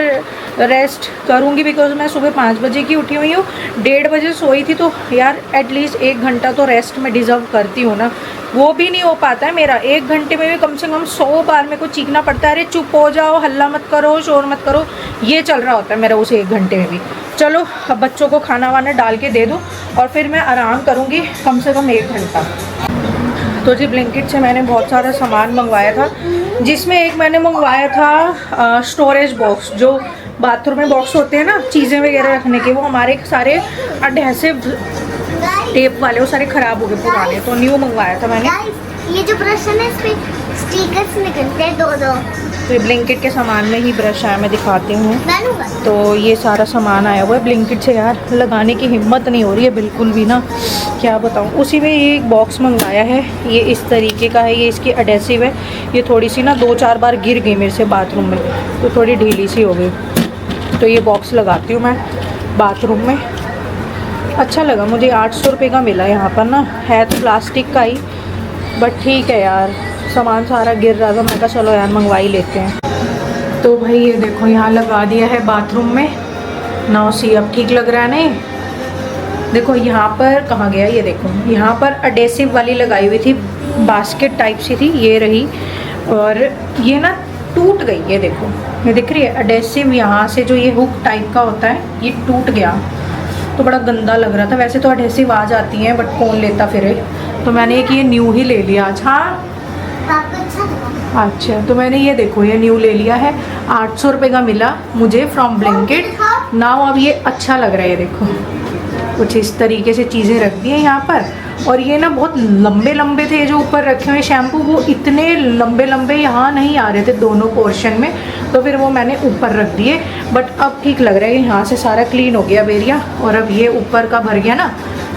रेस्ट करूँगी, बिकॉज मैं सुबह 5 बजे की उठी हुई हूँ, 1:30 बजे सोई थी, तो यार एटलीस्ट 1 घंटा तो रेस्ट में डिज़र्व करती हूँ ना। वो भी नहीं हो पाता है मेरा, 1 घंटे में भी कम से कम 100 बार मेरे को चीखना पड़ता है, अरे चुप हो जाओ, हल्ला मत करो, शोर मत करो, ये चल रहा होता है मेरा उस 1 घंटे में भी। चलो अब बच्चों को खाना वाना डाल के दे दूँ और फिर मैं आराम करूँगी कम से कम 1 घंटा। तो जी ब्लिंकिट से मैंने बहुत सारा सामान मंगवाया था, जिसमें एक मैंने मंगवाया था स्टोरेज बॉक्स, जो बाथरूम में बॉक्स होते हैं ना चीज़ें वगैरह रखने के, वो हमारे सारे एडहेसिव टेप वाले वो सारे ख़राब हो गए पुराने, तो न्यू मंगवाया था मैंने। ये जो ब्रश है ना, इस पे स्टिकर्स निकलते हैं 2-2। तो ये ब्लिंकिट के सामान में ही ब्रश आया, मैं दिखाती हूँ। तो ये सारा सामान आया हुआ है ब्लिंकिट से, यार लगाने की हिम्मत नहीं हो रही है बिल्कुल भी ना, क्या बताऊँ। उसी में ये एक बॉक्स मंगवाया है, ये इस तरीके का है, ये इसकी एडहेसिव है। ये थोड़ी सी ना 2-4 बार गिर गई मेरे से बाथरूम में, तो थोड़ी ढीली सी हो गई। तो ये बॉक्स लगाती हूँ मैं बाथरूम में। अच्छा लगा मुझे, 800 रुपये का मिला यहाँ पर ना, है तो प्लास्टिक का ही, बट ठीक है यार, सामान सारा गिर रहा था, मैं कहा चलो यार मंगवा ही लेते हैं। तो भाई ये देखो यहाँ लगा दिया है बाथरूम में, नाउ सी अब ठीक लग रहा है नहीं। देखो यहाँ पर कहाँ गया, ये देखो यहाँ पर एडहेसिव वाली लगाई हुई थी, बास्केट टाइप सी थी, ये रही, और ये ना टूट गई। ये देखो, ये दिख रही है एडहेसिव, यहाँ से जो ये हुक टाइप का होता है ये टूट गया, तो बड़ा गंदा लग रहा था। वैसे तो एडहेसिव आ जाती हैं, बट कौन लेता फिर, तो मैंने एक ये न्यू ही ले लिया आज। हाँ अच्छा, तो मैंने ये देखो ये न्यू ले लिया है, 800 रुपये का मिला मुझे फ्रॉम ब्लिंकिट। नाउ अब ये अच्छा लग रहा है, ये देखो कुछ इस तरीके से चीज़ें रख दी हैं यहाँ पर। और ये ना बहुत लंबे लंबे थे जो ऊपर रखे हुए शैम्पू, वो इतने लंबे लंबे यहाँ नहीं आ रहे थे दोनों पोर्शन में, तो फिर वो मैंने ऊपर रख दिए। बट अब ठीक लग रहा है, यहाँ से सारा क्लीन हो गया एरिया, और अब ये ऊपर का भर गया ना,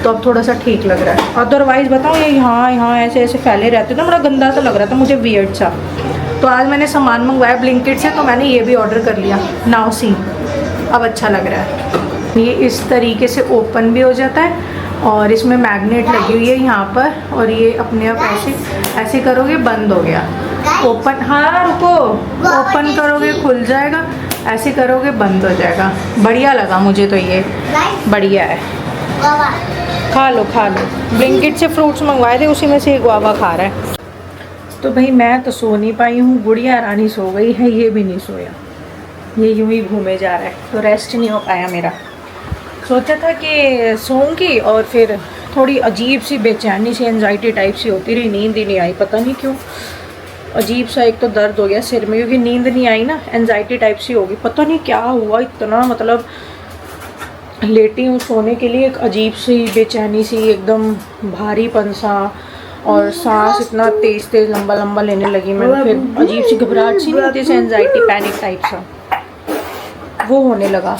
तो अब थोड़ा सा ठीक लग रहा है। अदरवाइज़ बताओ ये यहाँ ऐसे ऐसे फैले रहते थे, बड़ा गंदा सा लग रहा था मुझे, वियर्ड सा। तो आज मैंने सामान मंगवाया ब्लिंकिट से, तो मैंने ये भी ऑर्डर कर लिया। नाउ सी अब अच्छा लग रहा है। ये इस तरीके से ओपन भी हो जाता है, और इसमें मैग्नेट लगी हुई है यहाँ पर, और ये अपने आप ऐसे करोगे बंद हो गया, ओपन, हाँ रुको, ओपन करोगे खुल जाएगा, ऐसे करोगे बंद हो जाएगा। बढ़िया लगा मुझे तो, ये बढ़िया है। खा लो ब्लिंकिट से फ्रूट्स मंगवाए थे, उसी में से एक गुआवा खा रहा है। तो भाई मैं तो सो नहीं पाई हूँ, गुड़िया रानी सो गई है, ये भी नहीं सोया, ये यूं ही घूमे जा रहा है, तो रेस्ट नहीं हो पाया मेरा। सोचा था कि सोऊंगी, और फिर थोड़ी अजीब सी बेचैनी सी एंजाइटी टाइप सी होती रही, नींद ही नहीं आई, पता नहीं क्यों अजीब सा। एक तो दर्द हो गया सिर में, क्योंकि नींद नहीं आई ना, एंजाइटी टाइप सी होगी, पता नहीं क्या हुआ, इतना मतलब लेटी हूँ सोने के लिए, एक अजीब सी बेचैनी सी, एकदम भारीपन सा, और सांस इतना तेज़ लंबा लेने लगी मैं। फिर अजीब सी घबराहट सी नहीं होती, एंजाइटी पैनिक टाइप सा वो होने लगा।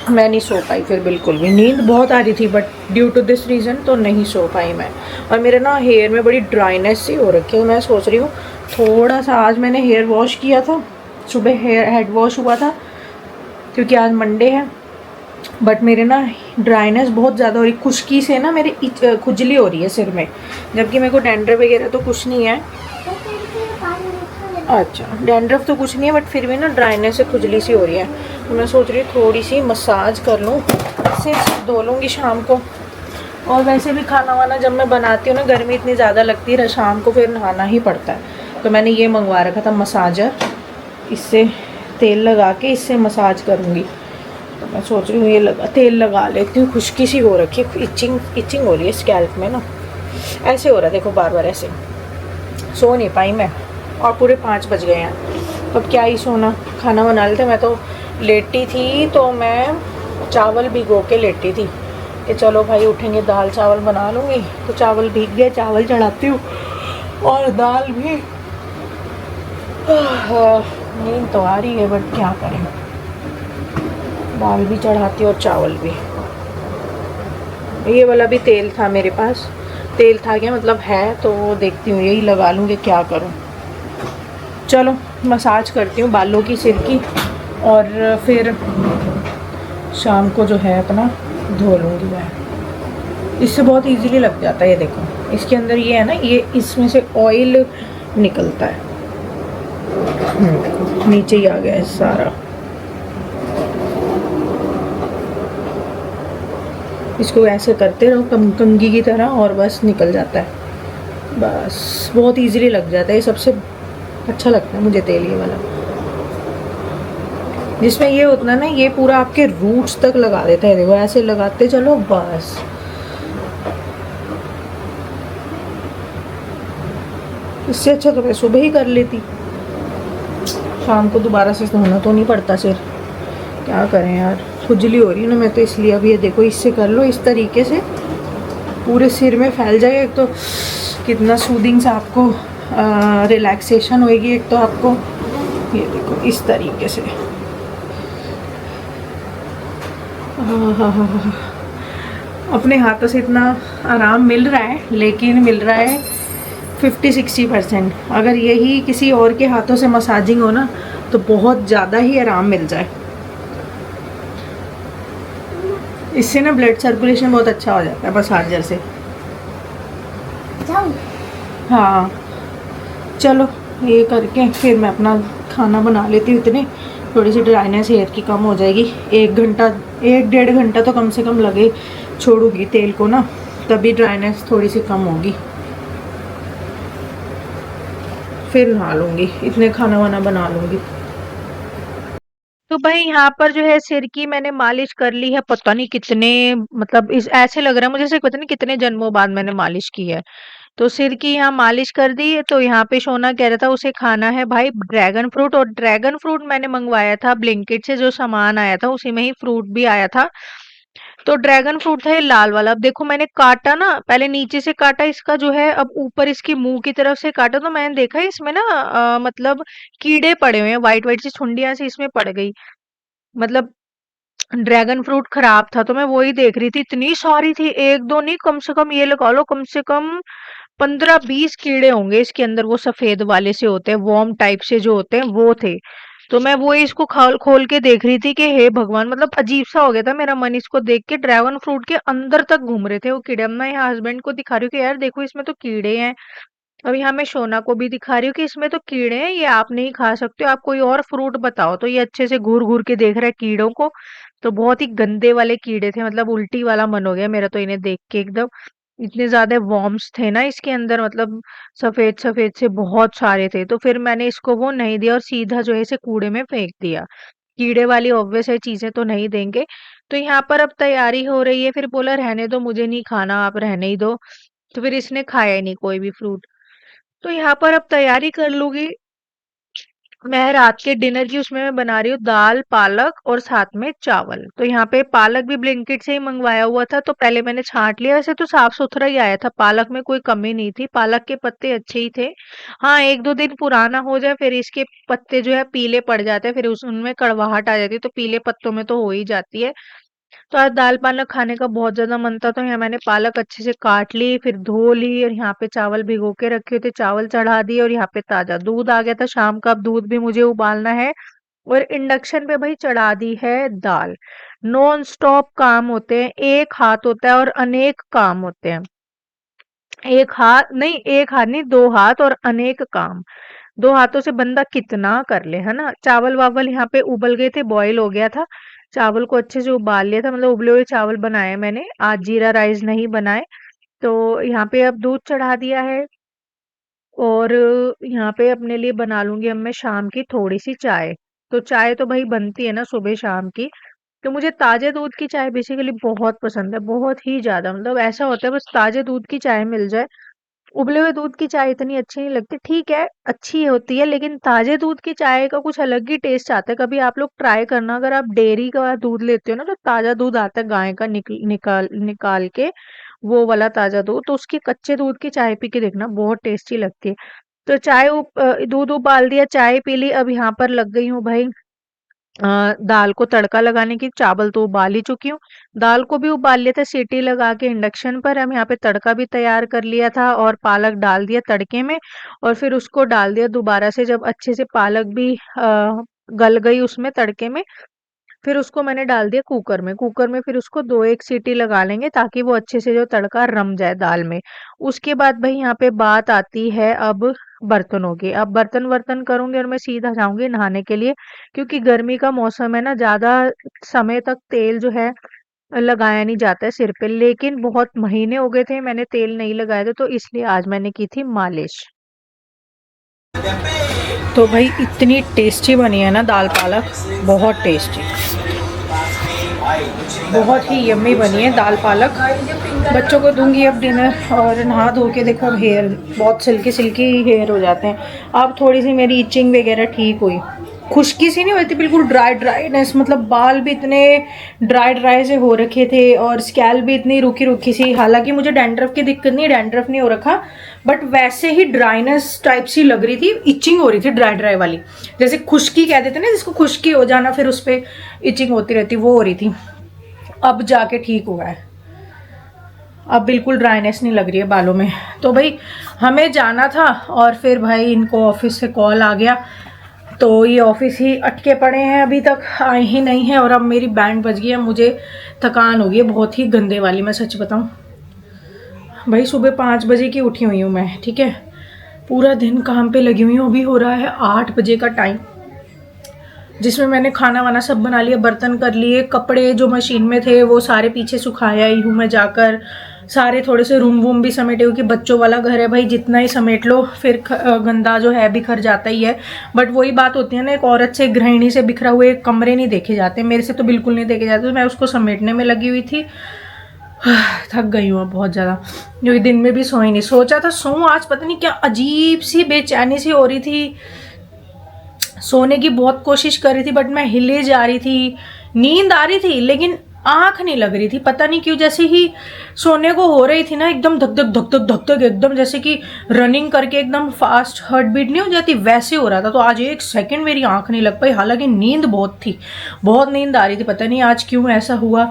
मैं नहीं सो पाई फिर बिल्कुल भी, नींद बहुत आ रही थी but due to this reason तो नहीं सो पाई मैं। और मेरे ना हेयर में बड़ी ड्राइनेस सी हो रखी है, मैं सोच रही हूँ थोड़ा सा, आज मैंने हेयर वॉश किया था, सुबह हेयर हेड वॉश हुआ था क्योंकि आज मंडे है, बट मेरे ना ड्राइनेस बहुत ज़्यादा हो रही, खुश्की से ना मेरी खुजली हो रही है सिर में, जबकि मेरे को डैंड्रफ वगैरह तो कुछ नहीं है। अच्छा, डैंड्रफ तो कुछ नहीं है बट फिर भी ना ड्राइनेस से खुजली सी हो रही है, तो मैं सोच रही हूँ थोड़ी सी मसाज कर लूँ, सिर धो लूँगी शाम को। और वैसे भी खाना वाना जब मैं बनाती हूँ ना, गर्मी इतनी ज़्यादा लगती है, शाम को फिर नहाना ही पड़ता है, तो मैंने ये मंगवा रखा था मसाजर, इससे तेल लगा के इससे मसाज करूँगी। तो मैं सोच रही हूँ ये तेल लगा लेती हूँ, खुश्की सी हो रखी है, इचिंग हो रही है स्कैल्प में ना, ऐसे हो रहा है देखो बार बार ऐसे। सो नहीं पाई मैं, और पूरे 5 बज गए हैं, अब क्या ही सोना, खाना बना लेते। मैं तो लेटी थी तो मैं चावल भिगो के लेटी थी कि चलो भाई उठेंगे दाल चावल बना लूँगी, तो चावल भीग गए, चावल चढ़ाती हूँ और दाल भी। नींद तो आ रही है बट क्या करें, दाल भी चढ़ाती और चावल भी। ये वाला भी तेल था मेरे पास, तेल था क्या मतलब है, तो देखती हूँ यही लगा लूँगी, क्या करूँ। चलो मसाज करती हूँ बालों की, सिर की, और फिर शाम को जो है अपना धो लूँगी मैं। इससे बहुत इजीली लग जाता है, ये देखो इसके अंदर ये है ना, ये इसमें से ऑयल निकलता है। देखो नीचे ही आ गया है सारा, इसको ऐसे करते रहो कंघी की तरह और बस निकल जाता है, बस बहुत इजीली लग जाता है। ये सबसे अच्छा लगता है मुझे तेल ये वाला, जिसमें ये होता है ना, ये पूरा आपके रूट्स तक लगा देता है, देखो ऐसे लगाते चलो बस। इससे अच्छा तो मैं सुबह ही कर लेती, शाम को दोबारा से धोना तो नहीं पड़ता सिर, क्या करें यार, खुजली हो रही है ना, मैं तो इसलिए अब ये देखो इससे कर लो, इस तरीके से पूरे सिर में फैल जाएगा, एक तो कितना सूदिंग से आपको रिलैक्सेशन होएगी, एक तो आपको ये देखो इस तरीके से। अपने हाथों से इतना आराम मिल रहा है, लेकिन मिल रहा है 50-60%। अगर यही किसी और के हाथों से मसाजिंग हो ना, तो बहुत ज़्यादा ही आराम मिल जाए। इससे ना ब्लड सर्कुलेशन बहुत अच्छा हो जाता है मसाजर से। हाँ चलो ये करके फिर मैं अपना खाना बना लेती हूँ, इतने थोड़ी सी ड्राइनेस हेयर की कम हो जाएगी। 1-1.5 घंटा तो कम से कम लगे, छोड़ूंगी तेल को ना, तभी ड्राइनेस थोड़ी सी कम होगी, फिर नहा लूँगी, इतने खाना वाना बना लूँगी। तो भाई यहाँ पर जो है सिर की मैंने मालिश कर ली है, पता नहीं कितने, मतलब इस ऐसे लग रहा है मुझे, से पता नहीं कितने जन्मों बाद मैंने मालिश की है। तो सिर की यहाँ मालिश कर दी है, तो यहाँ पे शोना कह रहा था उसे खाना है भाई ड्रैगन फ्रूट, और ड्रैगन फ्रूट मैंने मंगवाया था ब्लिंकिट से, जो सामान आया था उसी में ही फ्रूट भी आया था। तो ड्रैगन फ्रूट था ये लाल वाला। अब देखो मैंने काटा ना, पहले नीचे से काटा इसका जो है, अब ऊपर इसकी मुंह की तरफ से काटा, तो मैंने देखा इसमें ना मतलब कीड़े पड़े हुए हैं, व्हाइट व्हाइट सी झुंडियां सी इसमें पड़ गई, मतलब ड्रैगन फ्रूट खराब था। तो मैं वही देख रही थी, इतनी सारी थी, एक दो नहीं, कम से कम ये लगा लो कम से कम 15-20 कीड़े होंगे इसके अंदर, वो सफेद वाले से होते हैं, वॉर्म टाइप से जो होते हैं वो थे। तो मैं वो इसको खोल खोल के देख रही थी कि हे भगवान, मतलब अजीब सा हो गया था मेरा मन इसको देख के, ड्रैगन फ्रूट के अंदर तक घूम रहे थे वो कीड़े। अब मैं यहाँ हस्बैंड को दिखा रही हूँ कि यार देखो इसमें तो कीड़े हैं, अब यहाँ मैं शोना को भी दिखा रही हूँ कि इसमें तो कीड़े हैं, ये आप नहीं खा सकते हो, आप कोई और फ्रूट बताओ। तो ये अच्छे से घूर घूर के देख रहा है कीड़ों को, तो बहुत ही गंदे वाले कीड़े थे, मतलब उल्टी वाला मन हो गया मेरा तो इन्हें देख के एकदम, इतने ज्यादा वॉर्म्स थे ना इसके अंदर, मतलब सफेद सफेद से बहुत सारे थे। तो फिर मैंने इसको वो नहीं दिया और सीधा जो है इसे कूड़े में फेंक दिया, कीड़े वाली ऑब्वियस है चीजें तो नहीं देंगे। तो यहाँ पर अब तैयारी हो रही है, फिर बोला रहने दो मुझे नहीं खाना, आप रहने ही दो, तो फिर इसने खाया ही नहीं कोई भी फ्रूट। तो यहाँ पर अब तैयारी कर लूंगी, मैं रात के डिनर की उसमें मैं बना रही हूँ दाल पालक और साथ में चावल। तो यहाँ पे पालक भी ब्लिंकिट से ही मंगवाया हुआ था, तो पहले मैंने छांट लिया। वैसे तो साफ सुथरा ही आया था, पालक में कोई कमी नहीं थी, पालक के पत्ते अच्छे ही थे। हाँ, एक दो दिन पुराना हो जाए फिर इसके पत्ते जो है पीले पड़ जाते हैं, फिर उस उनमें कड़वाहट आ जाती है, तो पीले पत्तों में तो हो ही जाती है। तो आज दाल पालक खाने का बहुत ज्यादा मन था, तो यहाँ मैंने पालक अच्छे से काट ली, फिर धो ली, और यहाँ पे चावल भिगो के रखे थे, चावल चढ़ा दिए, और यहाँ पे ताजा दूध आ गया था शाम का। अब दूध भी मुझे उबालना है, और इंडक्शन पे भाई चढ़ा दी है दाल। नॉन स्टॉप काम होते हैं, एक हाथ होता है और अनेक काम होते हैं। एक हाथ नहीं, दो हाथ और अनेक काम। दो हाथों से बंदा कितना कर ले, है ना। चावल वावल यहाँ पे उबल गए थे, बॉईल हो गया था। चावल को अच्छे से उबाल लिया था, मतलब उबले हुए चावल बनाए मैंने, आज जीरा राइस नहीं बनाए। तो यहाँ पे अब दूध चढ़ा दिया है, और यहाँ पे अपने लिए बना लूंगी अब मैं शाम की थोड़ी सी चाय। तो चाय तो भाई बनती है ना सुबह शाम की। तो मुझे ताजे दूध की चाय बेसिकली बहुत पसंद है, बहुत ही ज्यादा। मतलब ऐसा होता है बस ताजे दूध की चाय मिल जाए। उबले हुए दूध की चाय इतनी अच्छी नहीं लगती, ठीक है अच्छी होती है, लेकिन ताजे दूध की चाय का कुछ अलग ही टेस्ट आता है। कभी आप लोग ट्राई करना, अगर आप डेयरी का दूध लेते हो ना, तो ताजा दूध आता है गाय का निकाल निकाल के, वो वाला ताजा दूध, तो उसकी कच्चे दूध की चाय पी के देखना, बहुत टेस्टी लगती है। तो दूध उबाल दिया, चाय पी ली, अब यहाँ पर लग गई हूँ भाई दाल को तड़का लगाने की। चावल तो उबाल ही चुकी हूँ, दाल को भी उबाल लिया था सीटी लगा के इंडक्शन पर। हम यहाँ पे तड़का भी तैयार कर लिया था, और पालक डाल दिया तड़के में, और फिर उसको डाल दिया दोबारा से। जब अच्छे से पालक भी गल गई उसमें तड़के में, फिर उसको मैंने डाल दिया कुकर में। कुकर में फिर उसको दो एक सीटी लगा लेंगे, ताकि वो अच्छे से जो तड़का रम जाए दाल में। उसके बाद भाई यहाँ पे बात आती है अब बर्तनों की। अब बर्तन वर्तन करूंगी, और मैं सीधा जाऊंगी नहाने के लिए, क्योंकि गर्मी का मौसम है ना, ज्यादा समय तक तेल जो है लगाया नहीं जाता है सिर पे। लेकिन बहुत महीने हो गए थे मैंने तेल नहीं लगाया था, तो इसलिए आज मैंने की थी मालिश। तो भाई इतनी टेस्टी बनी है ना दाल पालक, बहुत टेस्टी, बहुत ही यम्मी बनी है दाल पालक। बच्चों को दूंगी अब डिनर, और नहा धो के देखो अब हेयर बहुत सिल्की सिल्की हेयर हो जाते हैं। अब थोड़ी सी मेरी इचिंग वगैरह ठीक हुई, खुश्की सी नहीं होती, बिल्कुल ड्राई ड्राईनेस, मतलब बाल भी इतने ड्राई ड्राई से हो रखे थे, और स्कैल्प भी इतनी रुकी रुकी सी। हालांकि मुझे डैंड्रफ की दिक्कत नहीं, डैंड्रफ नहीं हो रखा, बट वैसे ही ड्राइनेस टाइप सी लग रही थी, इचिंग हो रही थी ड्राई ड्राई वाली, जैसे खुश्की कह देते ना जिसको, खुश्की हो जाना फिर उस पर इचिंग होती रहती, वो हो रही थी। अब जाके ठीक हुआ है, अब बिल्कुल ड्राइनेस नहीं लग रही है बालों में। तो भाई हमें जाना था, और फिर भाई इनको ऑफिस से कॉल आ गया, तो ये ऑफिस ही अटके पड़े हैं, अभी तक आए ही नहीं है। और अब मेरी बैंड बज गई है, मुझे थकान हो गई है बहुत ही गंदे वाली, मैं सच बताऊं भाई। सुबह 5 बजे की उठी हुई हूँ मैं, ठीक है, पूरा दिन काम पे लगी हुई हूँ। अभी हो रहा है 8 बजे का टाइम, जिसमें मैंने खाना वाना सब बना लिया, बर्तन कर लिए, कपड़े जो मशीन में थे वो सारे पीछे सुखाया ही हूँ मैं जाकर। सारे थोड़े से रूम वूम भी समेटे, क्योंकि बच्चों वाला घर है भाई, जितना ही समेट लो फिर गंदा जो है बिखर जाता ही है। बट वही बात होती है ना, एक औरत से, गृहिणी से बिखरा हुए कमरे नहीं देखे जाते, मेरे से तो बिल्कुल नहीं देखे जाते। तो मैं उसको समेटने में लगी हुई थी, थक गई हूँ बहुत ज़्यादा, क्योंकि दिन में भी सोई नहीं। सोचा था सोऊं आज, पता नहीं क्या अजीब सी बेचैनी सी हो रही थी, सोने की बहुत कोशिश कर रही थी, बट मैं हिले जा रही थी, नींद आ रही थी लेकिन आंख नहीं लग रही थी, पता नहीं क्यों। जैसे ही सोने को हो रही थी ना, एकदम धक धक धक धक धक धक, एकदम जैसे कि रनिंग करके एकदम फास्ट हार्ट बीट नहीं हो जाती, वैसे हो रहा था। तो आज एक सेकंड मेरी आंख नहीं लग पाई, हालांकि नींद बहुत थी, बहुत नींद आ रही थी, पता नहीं आज क्यों ऐसा हुआ।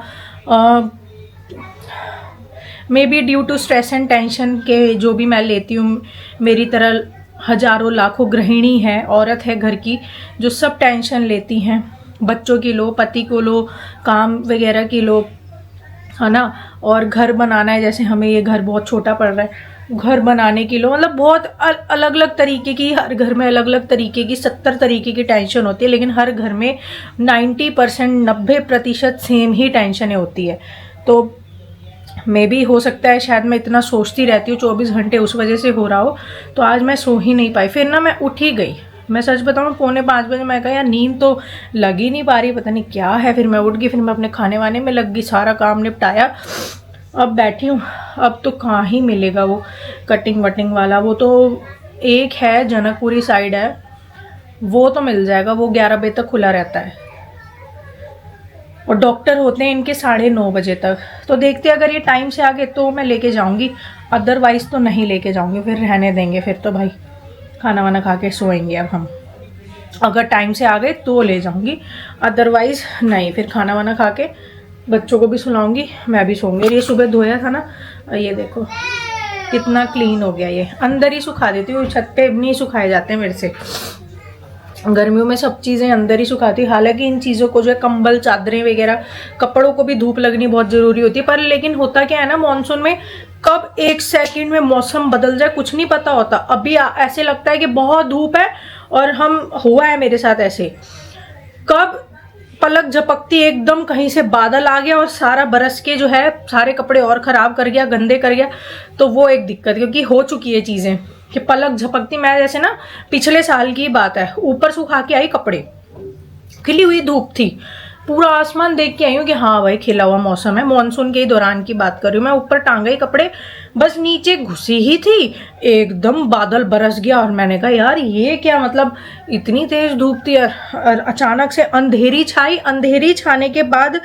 Maybe due to stress and tension के जो भी मैं लेती हूँ, मेरी तरह हजारों लाखों गृहिणी है, औरत है घर की, जो सब टेंशन लेती हैं, बच्चों की लो, पति को लो, काम वगैरह की लो, है ना। और घर बनाना है, जैसे हमें ये घर बहुत छोटा पड़ रहा है, घर बनाने की लो, मतलब बहुत अलग अलग तरीके की, हर घर में अलग अलग तरीके की 70 तरीके की टेंशन होती है, लेकिन हर घर में 90% 90% सेम ही टेंशनें होती है। तो मे भी हो सकता है शायद मैं इतना सोचती रहती हूँ 24 घंटे, उस वजह से हो रहा हो। तो आज मैं सो ही नहीं पाई, फिर ना मैं उठ ही गई। मैं सच बताऊँ 4:45 बजे मैं कहा यार नींद तो लग ही नहीं पा रही, पता नहीं क्या है। फिर मैं उठ गई, फिर मैं अपने खाने वाने में लग गई, सारा काम निपटाया, अब बैठी हूँ। अब तो कहाँ ही मिलेगा वो कटिंग वटिंग वाला, वो तो एक है जनकपुरी साइड है, वो तो मिल जाएगा, वो 11 बजे तक खुला रहता है और डॉक्टर होते हैं इनके 9:30 बजे तक। तो देखते हैं, अगर ये टाइम से आ गए तो मैं लेके जाऊंगी, अदरवाइज़ तो नहीं लेके जाऊंगी, फिर रहने देंगे। फिर तो भाई खाना वाना खा के सोएंगे अब हम। अगर टाइम से आ गए तो ले जाऊंगी, अदरवाइज़ नहीं। फिर खाना वाना खा के बच्चों को भी सुलाऊंगी, मैं भी सोऊंगी। ये सुबह धोया था ना, ये देखो कितना क्लीन हो गया। ये अंदर ही सुखा देती हूँ, छत पे नहीं सुखाए जाते मेरे से। गर्मियों में सब चीज़ें अंदर ही सुखाती। हालांकि इन चीज़ों को जो है कंबल चादरें वगैरह कपड़ों को भी धूप लगनी बहुत ज़रूरी होती है। पर लेकिन होता क्या है ना, मानसून में कब 1 सेकंड में मौसम बदल जाए कुछ नहीं पता होता। अभी ऐसे लगता है कि बहुत धूप है और हुआ है मेरे साथ ऐसे, कब पलक झपकती एकदम कहीं से बादल आ गया और सारा बरस के जो है सारे कपड़े और ख़राब कर गया, गंदे कर गया। तो वो एक दिक्कत, क्योंकि हो चुकी है चीज़ें कि पलक झपकती। मैं जैसे ना पिछले साल की बात है, ऊपर सुखा के आई कपड़े, खिली हुई धूप थी, पूरा आसमान देख के आई हूँ कि हाँ भाई खिला हुआ मौसम है। मॉनसून के दौरान की बात कर रही हूँ मैं। ऊपर टांगा ही कपड़े, बस नीचे घुसी ही थी, एकदम बादल बरस गया। और मैंने कहा यार ये क्या, मतलब इतनी तेज धूप थी और अचानक से अंधेरी छाई। अंधेरी छाने के बाद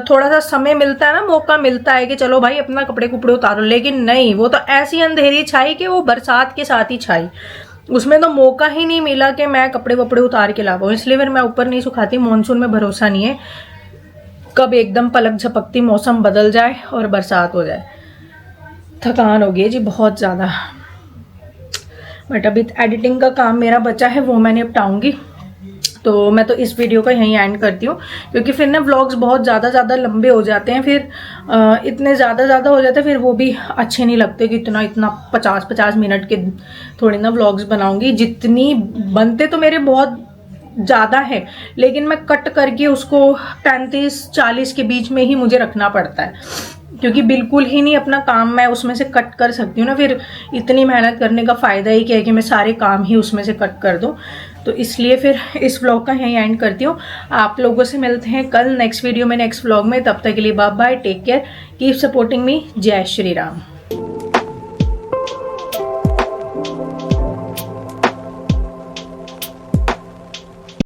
थोड़ा सा समय मिलता है ना, मौका मिलता है कि चलो भाई अपना कपड़े कुपड़े उतारो, लेकिन नहीं, वो तो ऐसी अंधेरी छाई कि वो बरसात के साथ ही छाई। उसमें तो मौका ही नहीं मिला कि मैं कपड़े वपड़े उतार के ला पाऊँ, इसलिए फिर मैं ऊपर नहीं सुखाती। मॉनसून में भरोसा नहीं है, कब एकदम पलक झपकती मौसम बदल जाए और बरसात हो जाए। थकान हो गई जी बहुत ज़्यादा। बट अभी एडिटिंग का काम मेरा बचा है, वो मैं निपटाऊंगी। तो मैं तो इस वीडियो को यहीं एंड करती हूँ, क्योंकि फिर ना व्लॉग्स बहुत ज़्यादा लंबे हो जाते हैं। फिर इतने ज़्यादा हो जाते हैं, फिर वो भी अच्छे नहीं लगते कि इतना 50 मिनट के थोड़ी ना व्लॉग्स बनाऊंगी। जितनी बनते तो मेरे बहुत ज़्यादा है, लेकिन मैं कट करके उसको 35-40 के बीच में ही मुझे रखना पड़ता है, क्योंकि बिल्कुल ही नहीं अपना काम मैं उसमें से कट कर सकती हूँ ना। फिर इतनी मेहनत करने का फ़ायदा ही क्या है कि मैं सारे काम ही उसमें से कट कर दूँ। तो इसलिए फिर इस व्लॉग का यहीं एंड करती हूँ। आप लोगों से मिलते हैं कल नेक्स्ट वीडियो में, नेक्स्ट व्लॉग में। तब तक के लिए bye bye, take care, keep supporting me. जय श्री राम।